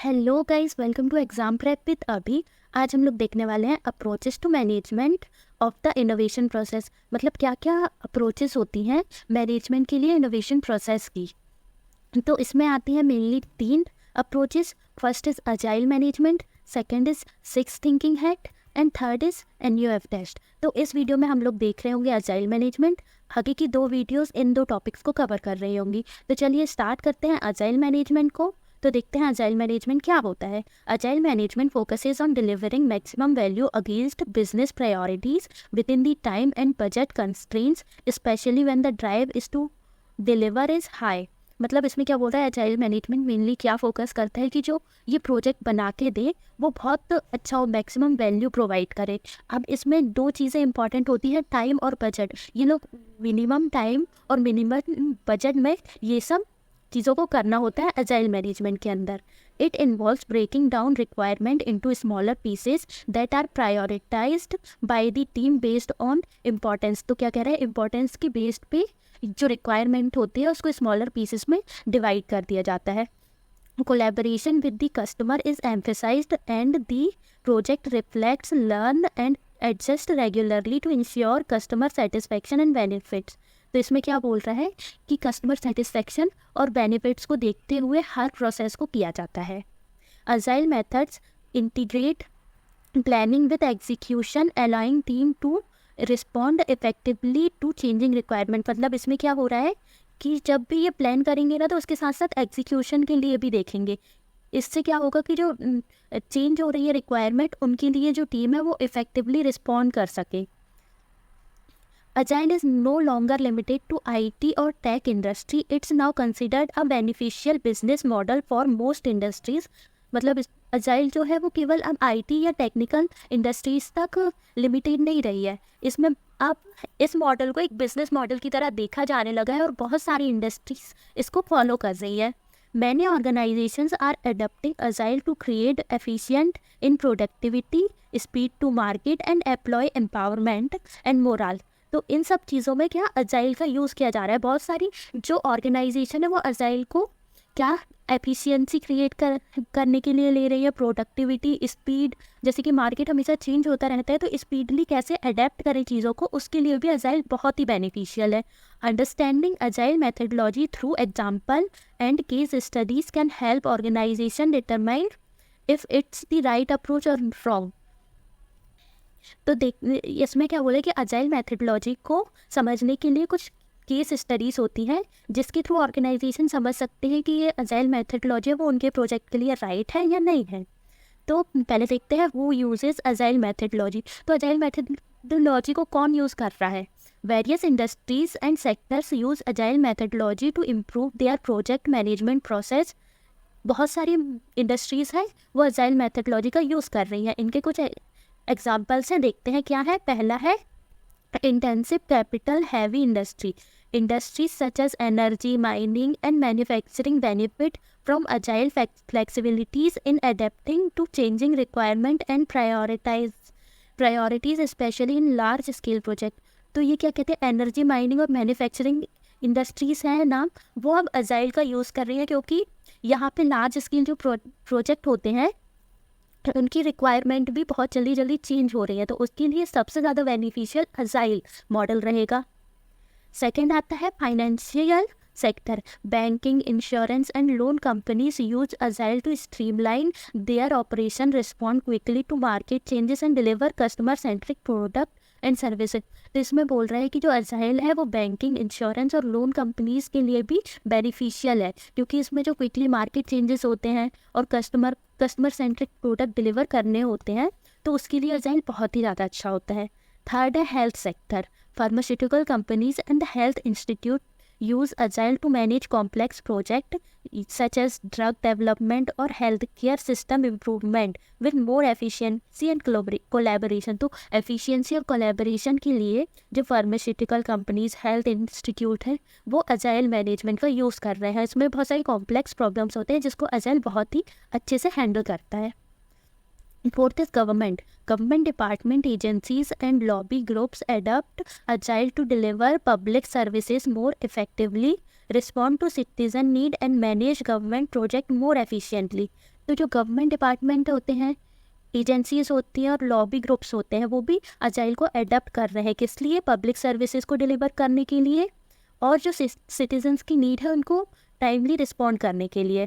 Hello guys, welcome to exam prep with Abhi. आज हम लोग देखने वाले हैं approaches to management of the innovation process. मतलब क्या क्या अप्रोचेस होती हैं मैनेजमेंट के लिए इनोवेशन प्रोसेस की। तो इसमें आती हैं mainly 3 approaches. First is agile management, second is six thinking hat and third is NUF test. तो इस वीडियो में हम लोग देख रहे होंगे अजाइल मैनेजमेंट। आगे की 2 वीडियोस इन 2 टॉपिक्स को कवर कर रही होंगी। तो चलिए स्टार्ट करते हैं अजाइल मैनेजमेंट को। तो देखते हैं अजाइल मैनेजमेंट क्या होता है। Agile management focuses on delivering maximum value against business priorities with in the time and budget constraints, specially when the drive is to deliver is high. मतलब इसमें क्या बोल रहा है, अजाइल मैनेजमेंट मेनली क्या फोकस करता है कि जो ये प्रोजेक्ट बना के दे वो बहुत अच्छा हो, मैक्सिमम वैल्यू प्रोवाइड करे। अब इसमें 2 चीज़ें इंपॉर्टेंट होती है, टाइम और बजट। ये लोग मिनिमम टाइम और मिनिमम बजट में ये सब चीज़ों को करना होता है अजाइल मैनेजमेंट के अंदर। It involves breaking down requirement into smaller pieces that are prioritized by the team based on importance. तो क्या कह रहे हैं, इम्पोर्टेंस की बेस्ड पे जो रिक्वायरमेंट होती है उसको स्मॉलर पीसेस में डिवाइड कर दिया जाता है। Collaboration with the customer is emphasized and the project reflects learn and adjust regularly to ensure customer satisfaction and benefits. तो इसमें क्या बोल रहा है कि कस्टमर सेटिस्फैक्शन और बेनिफिट्स को देखते हुए हर प्रोसेस को किया जाता है। Agile methods integrate planning with execution, allowing team to respond effectively to changing requirement. मतलब इसमें क्या हो रहा है कि जब भी ये प्लान करेंगे ना तो उसके साथ साथ एग्जीक्यूशन के लिए भी देखेंगे। इससे क्या होगा कि जो चेंज हो रही है रिक्वायरमेंट, उनके लिए जो टीम है वो इफेक्टिवली रिस्पॉन्ड कर सके। Agile is no longer limited to IT or tech industry. It's now considered a beneficial business model for most industries. मतलब अजाइल जो है वो केवल अब IT या टेक्निकल इंडस्ट्रीज तक लिमिटेड नहीं रही है। इसमें अब इस मॉडल को एक बिजनेस मॉडल की तरह देखा जाने लगा है और बहुत सारी इंडस्ट्रीज इसको फॉलो कर रही है। Many organizations are adopting Agile to create efficient in productivity, speed to market and employee empowerment and morale. तो इन सब चीज़ों में क्या अजाइल का यूज़ किया जा रहा है। बहुत सारी जो ऑर्गेनाइजेशन है वो अजाइल को क्या एफिशिएंसी क्रिएट करने के लिए ले रही है, प्रोडक्टिविटी, स्पीड। जैसे कि मार्केट हमेशा चेंज होता रहता है तो स्पीडली कैसे अडेप्ट करें चीज़ों को, उसके लिए भी अजाइल बहुत ही बेनिफिशियल है। Understanding agile methodology through example and case studies can help organization determine if it's the right approach और रॉन्ग। तो इसमें क्या बोले कि अजाइल मैथडोलॉजी को समझने के लिए कुछ केस स्टडीज़ होती हैं जिसके थ्रू ऑर्गेनाइजेशन समझ सकते हैं कि ये अजाइल मैथडोलॉजी है वो उनके प्रोजेक्ट के लिए राइट है या नहीं है। तो पहले देखते हैं हु यूजेस अजाइल मैथडोलॉजी। तो अजाइल मैथडोलॉजी को कौन यूज़ कर रहा है। Various industries and sectors use agile methodology to improve their project management process. बहुत सारी इंडस्ट्रीज़ हैं वो अजाइल मैथडोलॉजी का यूज़ कर रही हैं। इनके कुछ एग्जाम्पल्स हैं, देखते हैं क्या है। पहला है intensive capital heavy industry. Industries such as energy, mining and manufacturing benefit from agile flexibilities in adapting to changing requirement and priorities specially in large scale project. तो ये क्या कहते हैं, एनर्जी, माइनिंग और मैन्युफैक्चरिंग इंडस्ट्रीज हैं ना, वो अब अजाइल का यूज़ कर रही हैं क्योंकि यहाँ पे लार्ज स्केल जो प्रोजेक्ट होते हैं उनकी रिक्वायरमेंट भी बहुत जल्दी जल्दी चेंज हो रही है, तो उसके लिए सबसे ज़्यादा बेनिफिशियल अजाइल मॉडल रहेगा। सेकंड आता है financial sector. Banking, insurance and loan companies use agile to streamline their operation, respond quickly to market changes and deliver customer centric product and services. तो इसमें बोल रहा है कि जो अजाइल है वो बैंकिंग, इंश्योरेंस और लोन कंपनीज के लिए भी बेनिफिशियल है क्योंकि इसमें जो क्विकली मार्केट चेंजेस होते हैं और कस्टमर सेंट्रिक प्रोडक्ट डिलीवर करने होते हैं तो उसके लिए अजाइल बहुत ही ज़्यादा अच्छा होता है। थर्ड है health sector. Pharmaceutical companies and health institute use Agile to manage complex projects such as drug development or healthcare system improvement with more efficiency and collaboration। तो efficiency और collaboration के लिए जो फार्मास्यूटिकल कंपनीज, हेल्थ इंस्टीट्यूट है वो agile management का use कर रहे हैं। इसमें बहुत सारी कॉम्प्लेक्स प्रॉब्लम्स होते हैं जिसको अजाइल बहुत ही अच्छे से हैंडल करता है। Fourth is government. Government department, agencies and lobby groups adopt Agile to deliver public services more effectively, respond to citizen need and manage government project more efficiently। तो जो गवर्नमेंट डिपार्टमेंट होते हैं, agencies होती हैं और lobby groups होते हैं, वो भी अजाइल को अडेप्ट कर रहे हैं। किस लिए? पब्लिक सर्विसेज को डिलीवर करने के लिए और जो सिटीजन्स की नीड है उनको टाइमली रिस्पॉन्ड करने के लिए।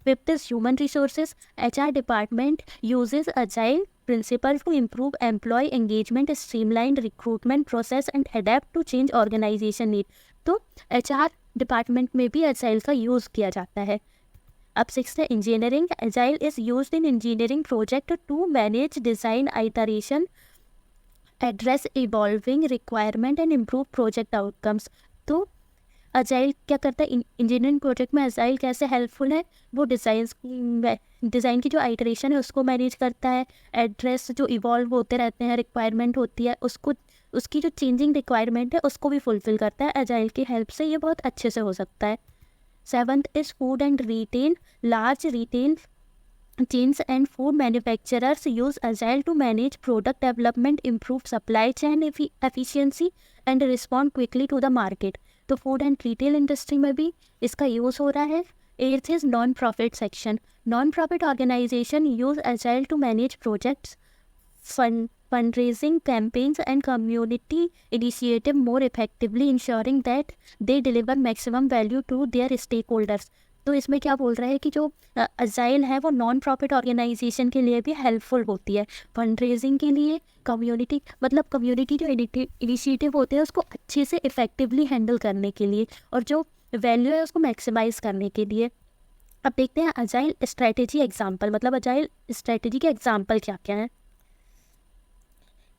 Fifth is human resources. HR department uses agile principle to improve employee engagement, streamline recruitment process and adapt to change organization need। तो HR डिपार्टमेंट में भी अजाइल का यूज़ किया जाता है। अब सिक्स्थ है engineering. Agile is used in engineering project to manage design iteration, address evolving requirement and improve project outcomes. तो अजाइल क्या करता है? इंजीनियरिंग प्रोजेक्ट में अजाइल कैसे हेल्पफुल है? वो डिज़ाइन की जो आइटरेशन है उसको मैनेज करता है, एड्रेस जो इवॉल्व होते रहते हैं, रिक्वायरमेंट होती है उसको, उसकी जो चेंजिंग रिक्वायरमेंट है उसको भी फुलफिल करता है। अजाइल की हेल्प से ये बहुत अच्छे से हो सकता है। Seventh is food and retail. Large retail chains and food manufacturers use agile to manage product development, improve supply chain efficiency and respond quickly to the market। तो फूड एंड रिटेल इंडस्ट्री में भी इसका use हो रहा है। Eighth is non profit section. Non profit organization use agile to manage projects, fundraising campaigns and community initiative more effectively, ensuring that they deliver maximum value to their stakeholders। तो इसमें क्या बोल रहा है कि जो अजाइल है वो नॉन प्रॉफिट ऑर्गेनाइजेशन के लिए भी हेल्पफुल होती है, फंड रेजिंग के लिए, कम्युनिटी मतलब कम्युनिटी जो इनिशिएटिव होते हैं उसको अच्छे से इफेक्टिवली हैंडल करने के लिए, और जो वैल्यू है उसको मैक्सिमाइज करने के लिए। अब देखते हैं अजाइल स्ट्रेटेजी एग्जाम्पल, मतलब अजाइल स्ट्रेटेजी के एग्जाम्पल क्या क्या हैं।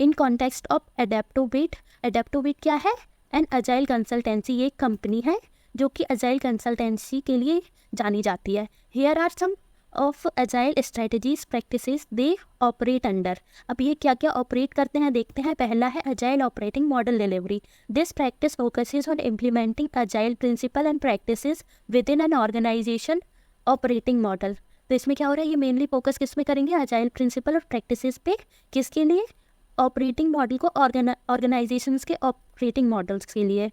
In context of एडेप्टोबिट। एडेप्टोबिट क्या है? एंड अजाइल कंसल्टेंसी, ये एक कंपनी है जो कि अजाइल कंसल्टेंसी के लिए जानी जाती है। Here are some of agile strategies practices they operate under. अब ये क्या क्या ऑपरेट करते हैं देखते हैं। पहला है agile operating model delivery. This practice focuses on implementing agile principle and practices with in an organization operating model. तो इसमें क्या हो रहा है? ये मेनली फोकस किस में करेंगे? अजाइल प्रिंसिपल और प्रैक्टिसेस पे। किसके लिए? ऑपरेटिंग मॉडल को, ऑर्गेनाइजेशंस के ऑपरेटिंग मॉडल्स के लिए।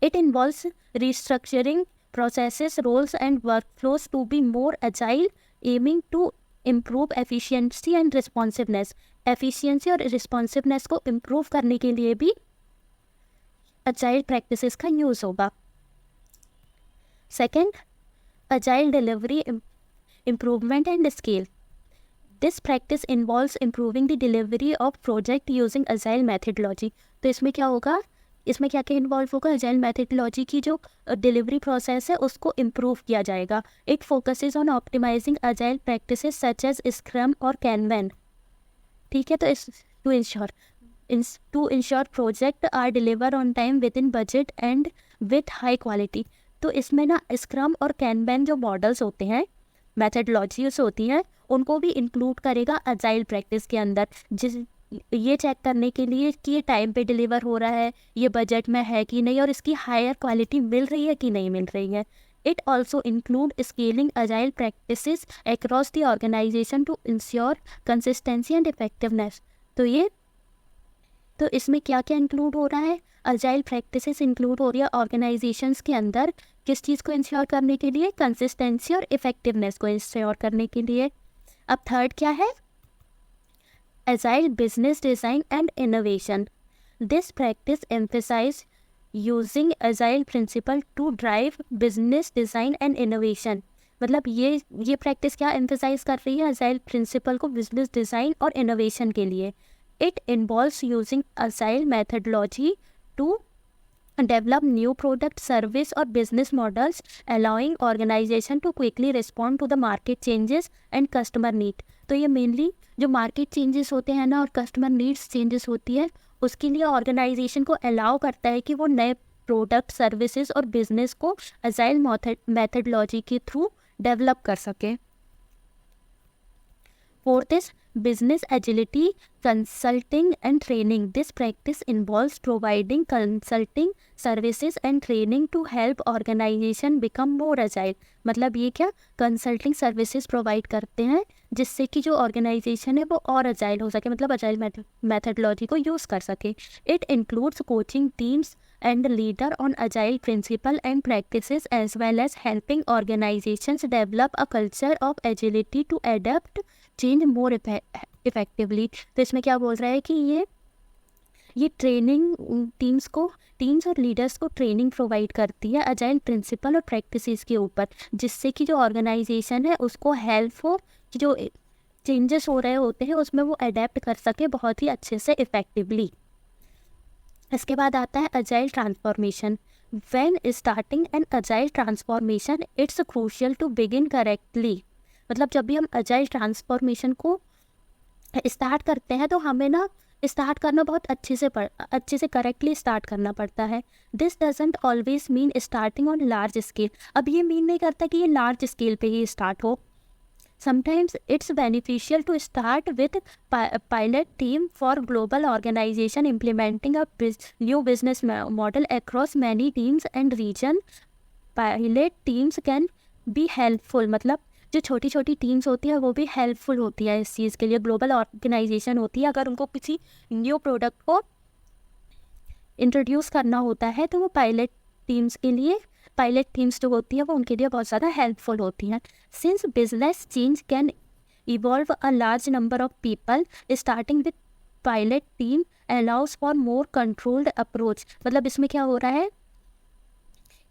It involves restructuring processes, roles and workflows to be more agile, aiming to improve efficiency and responsiveness। Efficiency और responsiveness को improve करने के लिए भी agile practices का use होगा। Second, agile delivery improvement and scale। This practice involves improving the delivery of project using agile methodology। तो इसमें क्या होगा? इसमें क्या क्या इन्वॉल्व होगा? अजाइल मैथडोलॉजी की जो डिलीवरी प्रोसेस है उसको इम्प्रूव किया जाएगा। It focuses on optimizing agile practices such as scrum और कैनवैन। ठीक है, तो इस to ensure project are deliver on time with in budget and with high quality. तो इसमें ना स्क्रम और कैनवैन जो मॉडल्स होते हैं, मैथडोलॉजीज होती हैं, उनको भी इंक्लूड करेगा अजाइल प्रैक्टिस के अंदर, ये चेक करने के लिए कि ये टाइम पे डिलीवर हो रहा है, ये बजट में है कि नहीं, और इसकी हायर क्वालिटी मिल रही है कि नहीं मिल रही है। It also include scaling agile practices across the organization to ensure consistency and effectiveness. तो इसमें क्या क्या इंक्लूड हो रहा है? अजाइल प्रैक्टिसेस इंक्लूड हो रही है ऑर्गेनाइजेशंस के अंदर किस चीज़ को इंश्योर करने के लिए? कंसिस्टेंसी और इफेक्टिवनेस को इंश्योर करने के लिए। अब थर्ड क्या है? Agile business design and innovation। This practice emphasizes using agile principle to drive business design and innovation। मतलब ये प्रैक्टिस क्या एम्फेसाइज कर रही है? अजाइल प्रिंसिपल को बिजनेस डिज़ाइन और इनोवेशन के लिए। It involves using agile methodology to develop new product, service और business models, allowing organization to quickly respond to the market changes and customer need। तो ये मेनली जो मार्केट चेंजेस होते हैं ना और कस्टमर नीड्स चेंजेस होती है, उसके लिए ऑर्गेनाइजेशन को अलाउ करता है कि वो नए प्रोडक्ट, सर्विसेज और बिजनेस को अजाइल मैथडोलॉजी के थ्रू डेवलप कर सके। Fourth is business agility consulting and training। This practice involves providing consulting services and training to help organization become more agile। मतलब ये क्या? कंसल्टिंग सर्विसेज प्रोवाइड करते हैं जिससे कि जो ऑर्गेनाइजेशन है वो और अजाइल हो सके, मतलब अजाइल मैथडोलॉजी को यूज़ कर सके। It includes coaching teams, and leader on agile principle and practices as well as helping organizations develop a culture of agility to adapt change more effectively। तो इसमें क्या बोल रहा है कि ये ट्रेनिंग टीम्स और लीडर्स को ट्रेनिंग प्रोवाइड करती है अजाइल प्रिंसिपल और प्रैक्टिसेस के ऊपर, जिससे कि जो ऑर्गेनाइजेशन है उसको हेल्प हो कि जो चेंजेस हो रहे होते हैं उसमें वो अडेप्ट कर सके बहुत ही अच्छे से इफ़ेक्टिवली। इसके बाद आता है agile transformation. When starting an agile transformation it's crucial to begin correctly. मतलब जब भी हम अजाइल ट्रांसफॉर्मेशन को स्टार्ट करते हैं तो हमें ना स्टार्ट करना बहुत अच्छे से करेक्टली स्टार्ट करना पड़ता है। This doesn't always mean starting on large scale. अब ये मीन नहीं करता कि ये लार्ज स्केल पे ही स्टार्ट हो। Sometimes it's beneficial to start with pilot team for global organization implementing a new business model across many teams and region. Pilot teams can be helpful. मतलब जो छोटी छोटी टीम्स होती है वो भी हेल्पफुल होती है इस चीज़ के लिए। ग्लोबल ऑर्गेनाइजेशन होती है, अगर उनको किसी न्यू प्रोडक्ट को इंट्रोड्यूस करना होता है तो वो पायलट टीम्स जो होती है वो उनके लिए बहुत ज़्यादा हेल्पफुल होती हैं। Since business change can evolve a large number of people, starting with pilot team allows for more controlled approach. मतलब इसमें क्या हो रहा है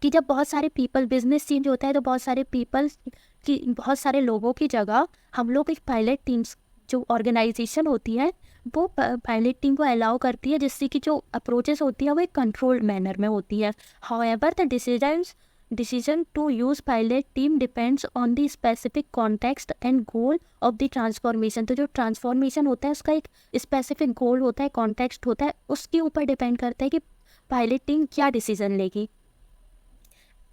कि जब बहुत सारे पीपल, बिजनेस चेंज होता है तो बहुत सारे लोगों की जगह हम लोग एक पायलट टीम्स जो ऑर्गेनाइजेशन होती है वो पायलट टीम को अलाउ करती है, जिससे कि जो अप्रोचेस होती है वो एक कंट्रोल्ड मैनर में होती है। However the decision to use pilot team depends on the specific context and goal of the transformation. तो जो ट्रांसफॉर्मेशन होता है उसका एक स्पेसिफिक गोल होता है, कॉन्टेक्स्ट होता है, उसके ऊपर डिपेंड करता है कि पायलट टीम क्या डिसीजन लेगी।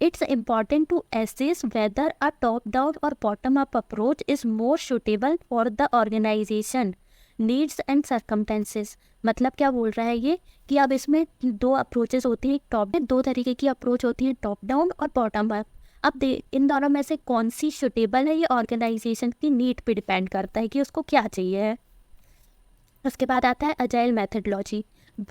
It's important to assess whether a top-down or bottom-up approach is more suitable for the organization needs and circumstances। मतलब क्या बोल रहा है ये कि अब इसमें दो अप्रोचेस होती हैं, दो तरीके की अप्रोच होती है, टॉप डाउन और बॉटम अप। अब इन दोनों में से कौन सी सुटेबल है ये ऑर्गेनाइजेशन की नीड पे डिपेंड करता है कि उसको क्या चाहिए है। उसके बाद आता है agile methodology.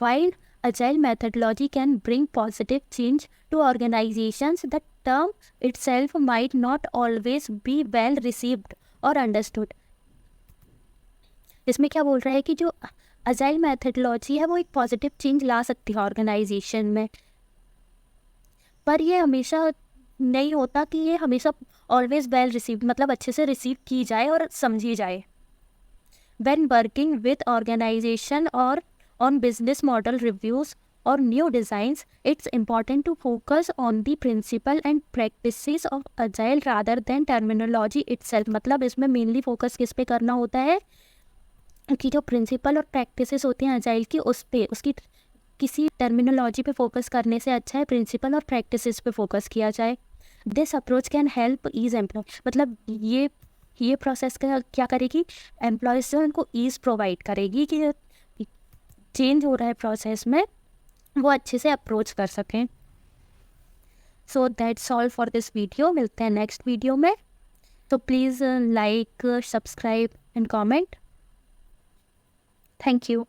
While Agile methodology can bring positive change to organizations, the term itself might not always be well received or understood। इसमें क्या बोल रहा है कि जो अजाइल मैथडोलॉजी है वो एक पॉजिटिव चेंज ला सकती है ऑर्गेनाइजेशन में, पर ये हमेशा नहीं होता कि ये हमेशा ऑलवेज वेल रिसीव्ड, मतलब अच्छे से रिसीव की जाए और समझी जाए। When working with organization or on business model reviews or new designs, it's important to focus on the principle and practices of agile rather than terminology itself। मतलब इसमें मेनली फोकस किस पे करना होता है कि जो प्रिंसिपल और प्रैक्टिसेस होती हैं अजाइल की उस पे, उसकी किसी टर्मिनोलॉजी पे फोकस करने से अच्छा है प्रिंसिपल और प्रैक्टिसेस पे फोकस किया जाए। This approach can help ease employ. मतलब ये प्रोसेस का क्या करेगी, एम्प्लॉयज से उनको ईज प्रोवाइड करेगी कि चेंज हो रहा है प्रोसेस में वो अच्छे से अप्रोच कर सकें। So that's all for this video. मिलते हैं नेक्स्ट वीडियो में। तो please like, subscribe and comment. Thank you.